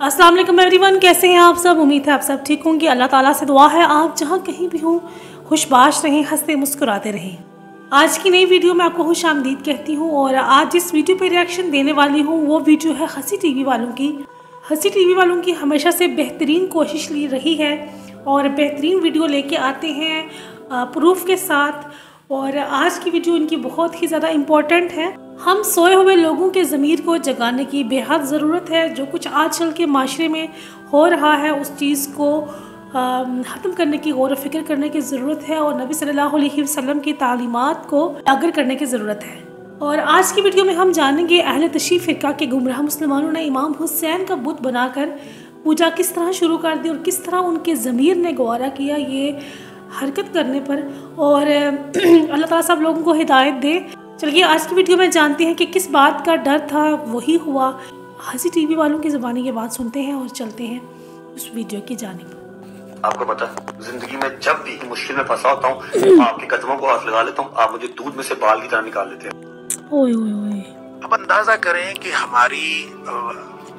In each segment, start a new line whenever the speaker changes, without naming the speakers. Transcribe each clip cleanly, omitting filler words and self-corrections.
अस्सलाम वालेकुम एवरीवन, कैसे हैं आप सब। उम्मीद है आप सब ठीक होंगे। अल्लाह ताला से दुआ है आप जहां कहीं भी हों खुशबाश रहें, हंसते मुस्कुराते रहें। आज की नई वीडियो में आपको खुश आमदीद कहती हूँ और आज जिस वीडियो पे रिएक्शन देने वाली हूँ वो वीडियो है हंसी टीवी वालों की। हंसी टीवी वालों की हमेशा से बेहतरीन कोशिश ली रही है और बेहतरीन वीडियो लेके आते हैं प्रूफ के साथ। और आज की वीडियो इनकी बहुत ही ज़्यादा इम्पोर्टेंट है। हम सोए हुए लोगों के ज़मीर को जगाने की बेहद ज़रूरत है। जो कुछ आजकल के माशरे में हो रहा है उस चीज़ को ख़त्म करने की गौर फिक्र करने की ज़रूरत है और नबी सल्लल्लाहु अलैहि वसल्लम की तालीमात को उजागर करने की ज़रूरत है। और आज की वीडियो में हम जानेंगे अहले तशय्युफ़ फ़िरक़ा के गुमराह मुसलमानों ने इमाम हुसैन का बुत बनाकर पूजा किस तरह शुरू कर दी और किस तरह उनके ज़मीर ने गवारा किया ये हरकत करने पर। और अल्लाह ताला सब लोगों को हिदायत दे। चलिए आज की वीडियो में जानते हैं कि किस बात का डर था वही हुआ। हंसी टीवी वालों की ज़बानी ये बात सुनते हैं और चलते हैं उस वीडियो की जानिब।
आपको पता है जिंदगी में जब भी मुश्किल में फंसा होता हूँ आपके कदमों को हाथ लगा लेता हूँ, आप मुझे दूध में से बाल की तरह निकाल लेते हैं।
ओए ओए ओए।
अब अंदाजा करें कि हमारी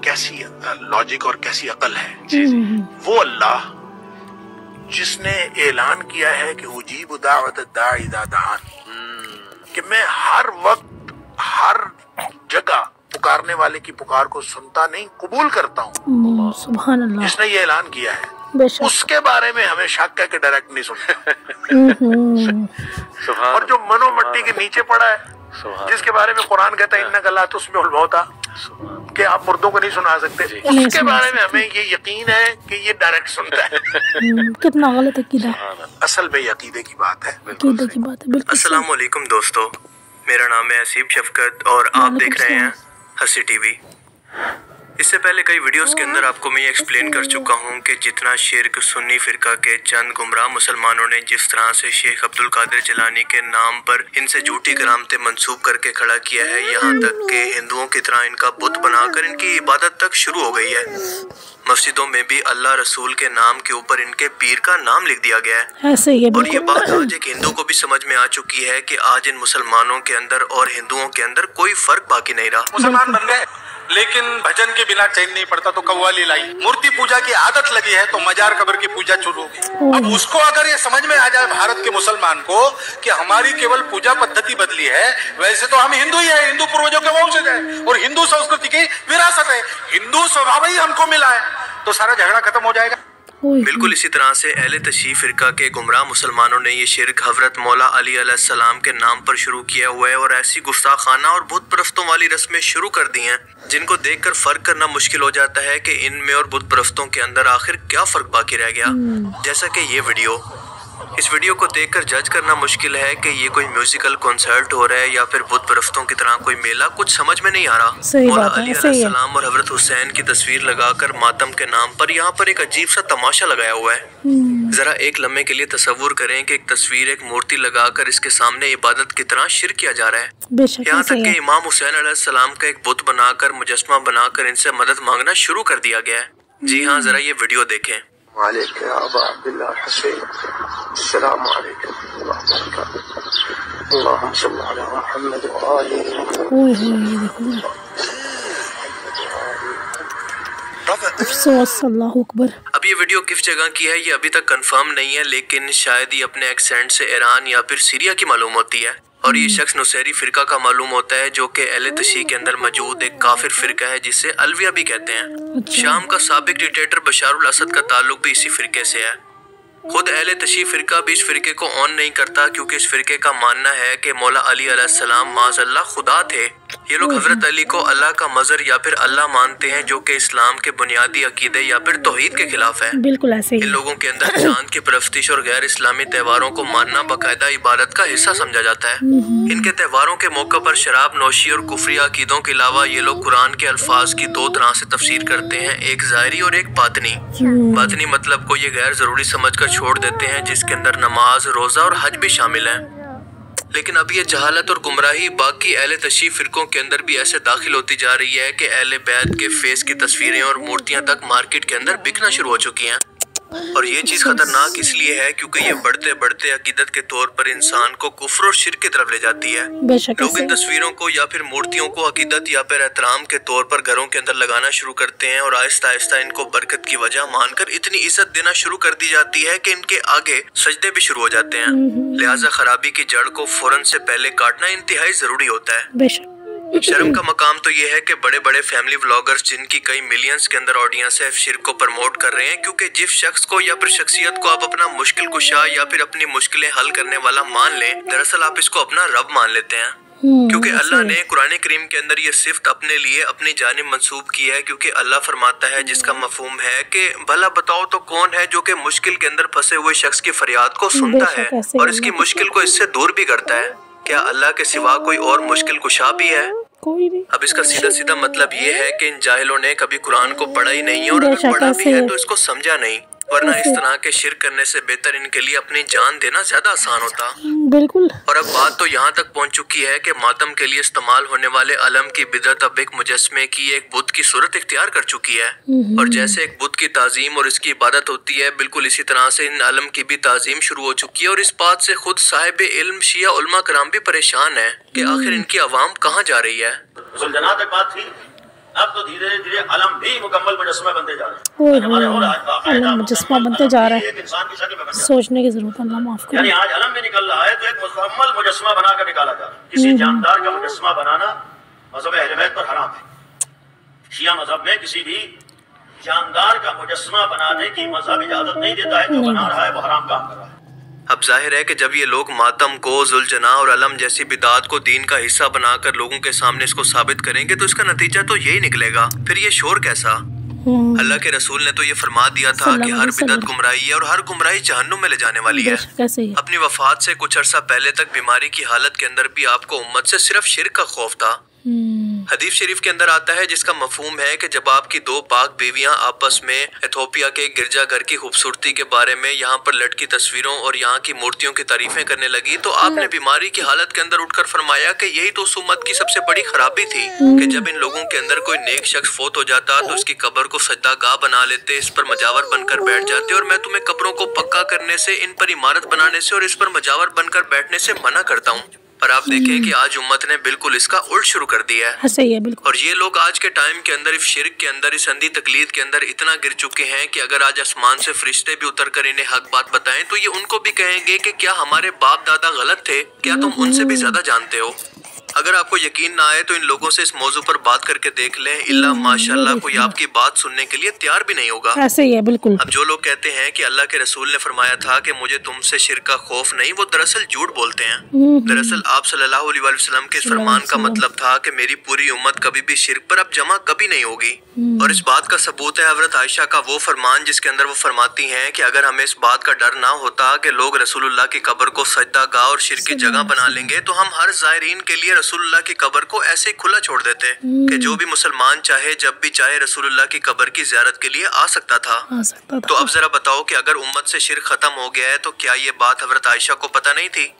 कैसी लॉजिक और कैसी अकल है। वो अल्लाह जिसने ऐलान किया है कि उजीब दावत दाई इज़ा दआन, कि मैं हर वक्त हर जगह पुकारने वाले की पुकार को सुनता नहीं कबूल करता हूँ।
सुभान अल्लाह।
जिसने ये ऐलान किया है उसके बारे में हमें शक है कि डायरेक्ट नहीं सुनता। और जो मनो मट्टी के नीचे पड़ा है जिसके बारे में कुरान कहता है इन्नका ला तुस्मिउल मौता, कि आप मुर्दों को नहीं सुना सकते, उसके बारे में हमें ये यकीन है कि ये डायरेक्ट सुनता है।
कितना गलत अकीदा।
असल में अकीदे की बात है।
अकीदे की बात है बिल्कुल।
अस्सलाम वालेकुम दोस्तों, मेरा नाम है असीब शफकत और आप देख रहे हैं हंसी टीवी। इससे पहले कई वीडियोस के अंदर आपको मैं ये एक्सप्लेन कर चुका हूँ कि जितना शिर्क सुन्नी फिरका के चंद गुमराह मुसलमानों ने जिस तरह से शेख अब्दुल कादिर जिलानी के नाम पर इनसे झूठी करामतें मंसूब करके खड़ा किया है, यहाँ तक कि हिंदुओं की तरह इनका बुत बनाकर इनकी इबादत तक शुरू हो गई है। मस्जिदों में भी अल्लाह रसूल के नाम के ऊपर इनके पीर का नाम लिख दिया गया है।
ऐसे ही है
और ये बात आज एक हिंदू को भी समझ में आ चुकी है कि आज इन मुसलमानों के अंदर और हिंदुओं के अंदर कोई फर्क बाकी नहीं रहा।
मुसलमान बन गए लेकिन भजन के बिना चैन नहीं पड़ता तो कव्वाली लाई। मूर्ति पूजा की आदत लगी है तो मजार कब्र की पूजा शुरू होगी। अब उसको अगर ये समझ में आ जाए भारत के मुसलमान को कि हमारी केवल पूजा पद्धति बदली है, वैसे तो हम हिंदू ही है, हिंदू पूर्वजों के वंशज है और हिंदू संस्कृति की विरासत है, हिंदू स्वभाव ही हमको मिला है, तो सारा झगड़ा खत्म हो जाएगा।
बिल्कुल इसी तरह से अहले तशय्युफ़ फ़िरक़ा के गुमराह मुसलमानों ने ये शिर्क हज़रत मौला अली अलैहिस्सलाम के नाम पर शुरू किया हुआ है और ऐसी गुस्ताखाना और बुत परस्तों वाली रस्में शुरू कर दी हैं जिनको देखकर फर्क करना मुश्किल हो जाता है कि इनमें और बुत परस्तों के अंदर आखिर क्या फर्क बाकी रह गया। जैसा कि ये वीडियो, इस वीडियो को देखकर जज करना मुश्किल है कि ये कोई म्यूजिकल कॉन्सर्ट हो रहा है या फिर बुत परस्तों की तरह कोई मेला, कुछ समझ में नहीं आ रहा। मौला अली अलैहिस्सलाम और हज़रत हुसैन की तस्वीर लगाकर मातम के नाम पर यहाँ पर एक अजीब सा तमाशा लगाया हुआ है। जरा एक लम्हे के लिए तसव्वुर करें कि एक तस्वीर, एक मूर्ति लगाकर इसके सामने इबादत की तरह शिर्क किया जा रहा है। यहाँ तक कि इमाम हुसैन अलैहिस्सलाम का एक बुत बनाकर, मुजस्मा बनाकर इनसे मदद मांगना शुरू कर दिया गया है। जी हाँ, जरा ये वीडियो देखें।
अल्लाहु अकबर।
अब ये वीडियो किस जगह की है ये अभी तक कंफर्म नहीं है, लेकिन शायद ये अपने एक्सेंट से ईरान या फिर सीरिया की मालूम होती है। और ये शख्स नुसैरी फिरका का मालूम होता है जो कि अहले तशय्युफ़ के अंदर मौजूद एक काफिर फिरका है जिसे अलविया भी कहते हैं। शाम का साबिक डिक्टेटर बशारुल असद का ताल्लुक भी इसी फिरके से है। खुद अहले तशय्युफ़ फ़िरक़ा भी इस फिरके को ऑन नहीं करता क्योंकि इस फिरके का मानना है कि मौला अली अलैहिस्सलाम माज़अल्लाह खुदा थे। ये लोग हज़रत अली को अल्लाह का मज़र या फिर अल्लाह मानते हैं जो कि इस्लाम के बुनियादी अकीदे या फिर तौहीद के खिलाफ है।
बिल्कुल ऐसे ही।
इन लोगों के अंदर चांद की परस्तिश और गैर इस्लामी त्योहारों को मानना बाकायदा इबादत का हिस्सा समझा जाता है। इनके त्योहारों के मौके पर शराब नोशी और कुफरी अकीदों के अलावा ये लोग कुरान के अल्फाज की दो तरह से तफसीर करते हैं, एक ज़ाहिरी और एक बातनी। बातनी मतलब को ये गैर जरूरी समझकर छोड़ देते हैं जिसके अंदर नमाज, रोजा और हज भी शामिल है। लेकिन अब ये जहालत और गुमराही बाकी अहले तशय्युफ़ फ़िरक़ों के अंदर भी ऐसे दाखिल होती जा रही है कि अहले बैत के फेस की तस्वीरें और मूर्तियां तक मार्केट के अंदर बिकना शुरू हो चुकी हैं। और ये चीज खतरनाक इसलिए है क्योंकि ये बढ़ते बढ़ते अकीदत के तौर पर इंसान को कुफ्र और शिर्क की तरफ ले जाती है। लोग इन तस्वीरों को या फिर मूर्तियों को अकीदत या फिर एहतराम के तौर पर घरों के अंदर लगाना शुरू करते हैं और आहिस्ता आहिस्ता इनको बरकत की वजह मानकर इतनी इज्जत देना शुरू कर दी जाती है कि इनके आगे सजदे भी शुरू हो जाते हैं। लिहाजा खराबी की जड़ को फौरन से पहले काटना इंतहाई जरूरी होता है। शर्म का मकाम तो ये है कि बड़े बड़े फैमिली व्लॉगर्स जिनकी कई मिलियंस के अंदर ऑडियंस है शिर्क को प्रमोट कर रहे हैं, क्योंकि जिस शख्स को या फिर शख्सियत को आप अपना मुश्किल कुशा या फिर अपनी मुश्किलें हल करने वाला मान लें, दरअसल आप इसको अपना रब मान लेते हैं। क्योंकि अल्लाह ने कुरान करीम के अंदर ये सिफ्त अपने लिए अपनी जानिब मंसूब की है, क्योंकि अल्लाह फरमाता है जिसका मफहूम है कि भला बताओ तो कौन है जो कि मुश्किल के अंदर फंसे हुए शख्स की फरियाद को सुनता है और इसकी मुश्किल को इससे दूर भी करता है। क्या अल्लाह के सिवा कोई और मुश्किल कुशा भी है? कोई नहीं। अब इसका सीधा सीधा मतलब ये है कि इन जाहिलों ने कभी कुरान को पढ़ा ही नहीं है और अगर पढ़ा भी है तो इसको समझा नहीं, वरना इस तरह के शिर्क करने से बेहतर इनके लिए अपनी जान देना ज्यादा आसान होता।
बिल्कुल।
और अब बात तो यहाँ तक पहुँच चुकी है कि मातम के लिए इस्तेमाल होने वाले अलम की बिदअत अब एक मुजस्मे की एक बुत की सूरत इख्तियार कर चुकी है। और जैसे एक बुत की ताजीम और इसकी इबादत होती है, बिल्कुल इसी तरह से इन अलम की भी ताजीम शुरू हो चुकी है। और इस बात से खुद साहिब इल्म शिया उलमा कराम भी परेशान है कि आखिर इनकी आवाम कहाँ जा रही है।
अब तो धीरे धीरे अलम भी मुकम्मल मुजस्समा बनते जा रहे हैं।
अलम मुजस्समा बनते जा रहा है। सोचने की जरूरत है, अल्लाह माफ करे।
यानी आज अलम भी निकल रहा है तो एक मुकम्मल मुजस्समा बनाकर निकाला जा रहा है। किसी जानदार का मुजस्समा बनाना मज़हब अहले बैत पर हराम है। शिया मज़हब में किसी भी जानदार का मुजस्समा बनाने की मज़हब इजाजत नहीं देता है। जो बना रहा है वो हराम काम कर रहा है।
अब जाहिर है कि जब ये लोग मातम को, जुलजना और अलम जैसी बिदात को दीन का हिस्सा बनाकर लोगों के सामने इसको साबित करेंगे तो इसका नतीजा तो यही निकलेगा। फिर ये शोर कैसा? अल्लाह के रसूल ने तो ये फरमा दिया था कि हर बिदअत गुमराही है और हर गुमराही जहन्नुम में ले जाने वाली है। अपनी वफात से कुछ अरसा पहले तक बीमारी की हालत के अंदर भी आपको उम्मत से सिर्फ शिर्क का खौफ था। हदीस शरीफ के अंदर आता है जिसका मफहूम है कि जब आपकी दो पाक बीवियां आपस में इथोपिया के गिरजाघर की खूबसूरती के बारे में यहाँ पर लटकी तस्वीरों और यहाँ की मूर्तियों की तारीफें करने लगी तो आपने बीमारी की हालत के अंदर उठकर फरमाया कि यही तो उस उम्मत की सबसे बड़ी खराबी थी कि जब इन लोगों के अंदर कोई नेक शख्स फोत हो जाता तो उसकी कब्र को सजदागाह बना लेते, इस पर मजावर बनकर बैठ जाते। और मैं तुम्हें कब्रों को पक्का करने से, इन पर इमारत बनाने से और इस पर मजावर बनकर बैठने से मना करता हूँ। पर आप देखें कि आज उम्मत ने बिल्कुल इसका उल्ट शुरू कर दिया है।
सही है, बिल्कुल।
और ये लोग आज के टाइम के अंदर इस शिर्क के अंदर, इस अंधी तकलीद के अंदर इतना गिर चुके हैं कि अगर आज आसमान से फरिश्ते भी उतरकर इन्हें हक बात बताएं तो ये उनको भी कहेंगे कि क्या हमारे बाप दादा गलत थे, क्या तुम उनसे भी ज्यादा जानते हो। अगर आपको यकीन ना आए तो इन लोगों से इस मौजू पर बात करके देख लें। इल्ला माशाल्लाह कोई आपकी बात सुनने के लिए तैयार भी नहीं होगा।
ऐसे ही है, बिल्कुल।
अब जो लोग कहते हैं कि अल्लाह के रसूल ने फरमाया था कि मुझे तुमसे शिर्क का खौफ नहीं, वो दरअसल झूठ बोलते हैं। दरअसल आप सल्लल्लाहु अलैहि वसल्लम के फरमान का मतलब था कि मेरी पूरी उम्मत कभी भी शिर्क पर अब जमा कभी नहीं होगी। और इस बात का सबूत है हज़रत आयशा का वो फरमान जिसके अंदर वो फरमाती हैं कि अगर हमें इस बात का डर ना होता कि लोग रसूलुल्लाह की कब्र को सजदागाह और शिर्क की जगह बना लेंगे तो हम हर ज़ायरीन के लिए रसूलुल्लाह की कब्र को ऐसे ही खुला छोड़ देते कि जो भी मुसलमान चाहे जब भी चाहे रसूलुल्लाह की कब्र की ज़ियारत के लिए आ सकता था। तो अब जरा बताओ कि अगर उम्मत से शिर्क खत्म हो गया है तो क्या ये बात हज़रत आयशा को पता नहीं थी?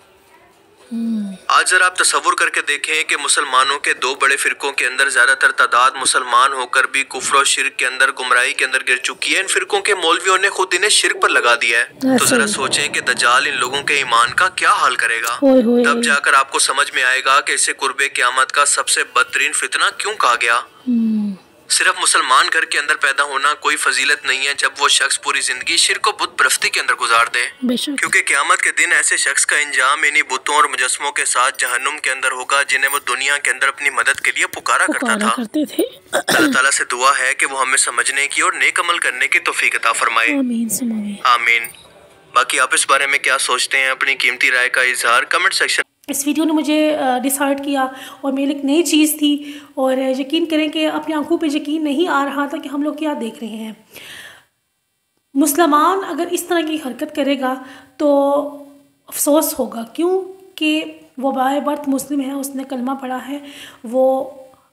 आज जरा आप तसव्वुर करके देखें कि मुसलमानों के दो बड़े फिरकों के अंदर ज्यादातर तादाद मुसलमान होकर भी कुफ्र और शिर्क के अंदर, गुमराही के अंदर गिर चुकी है। इन फिरकों के मौलवियों ने खुद इन्हें शिर्क पर लगा दिया है। तो जरा सोचें कि दज्जाल इन लोगों के ईमान का क्या हाल करेगा। तब जाकर आपको समझ में आएगा कि इसे कुर्बे क़यामत का सबसे बदतरीन फितना क्यों कहा गया। सिर्फ मुसलमान घर के अंदर पैदा होना कोई फजीलत नहीं है जब वो शख्स पूरी जिंदगी शिर्क और बुत परस्ती के अंदर गुजार दे, क्योंकि क़यामत के दिन ऐसे शख्स का इंजाम इन्हीं बुतों और मुजस्मों के साथ जहन्नुम के अंदर होगा जिन्हें वो दुनिया के अंदर अपनी मदद के लिए पुकारा करता था। अल्लाह ताला से दुआ है कि वो हमें समझने की और नेक अमल करने की तौफीक अता फरमाए। आमीन। बाकी आप इस बारे में क्या सोचते हैं, अपनी कीमती राय का इजहार कमेंट सेक्शन।
इस वीडियो ने मुझे डिसाइड किया और मेरे लिए एक नई चीज़ थी और यकीन करें कि अपनी आंखों पे यकीन नहीं आ रहा था कि हम लोग क्या देख रहे हैं। मुसलमान अगर इस तरह की हरकत करेगा तो अफसोस होगा, क्योंकि वो बाय बर्थ मुस्लिम है, उसने कलमा पढ़ा है, वो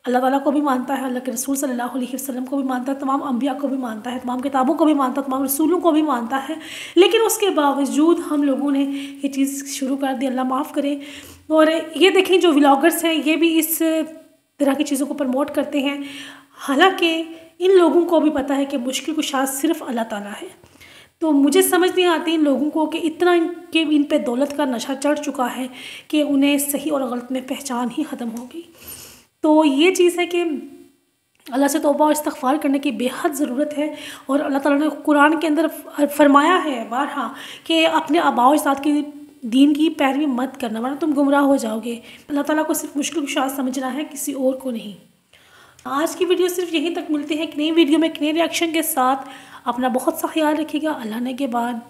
अल्लाह ताला को भी मानता है, अल्लाह के रसूल सल्लल्लाहु अलैहि वसल्लम को भी मानता है, तमाम अंबिया को भी मानता है, तमाम किताबों को भी मानता है, तमाम रसूलों को भी मानता है। लेकिन उसके बावजूद हम लोगों ने ये चीज़ शुरू कर दी, अल्लाह माफ़ करे। और ये देखें जो व्लॉगर्स हैं ये भी इस तरह की चीज़ों को प्रमोट करते हैं, हालांकि इन लोगों को भी पता है कि मुश्किल कुशा सिर्फ अल्लाह ताला है। तो मुझे समझ नहीं आती इन लोगों को कि इतना इन पे दौलत का नशा चढ़ चुका है कि उन्हें सही और गलत में पहचान ही ख़त्म हो गई। तो ये चीज़ है कि अल्लाह से तौबा और इस्तग़फ़ार करने की बेहद ज़रूरत है। और अल्लाह ताला ने कुरान के अंदर फरमाया है बारहा कि अपने आबाओ अजदाद की दीन की पैरवी मत करना, वरना तुम गुमराह हो जाओगे। अल्लाह ताला को सिर्फ मुश्किल कुशा समझना है, किसी और को नहीं। आज की वीडियो सिर्फ यहीं तक। मिलते हैं एक नई वीडियो में एक नए रिएक्शन के साथ। अपना बहुत सा ख्याल रखिएगा। अल्लाह ने के बाद।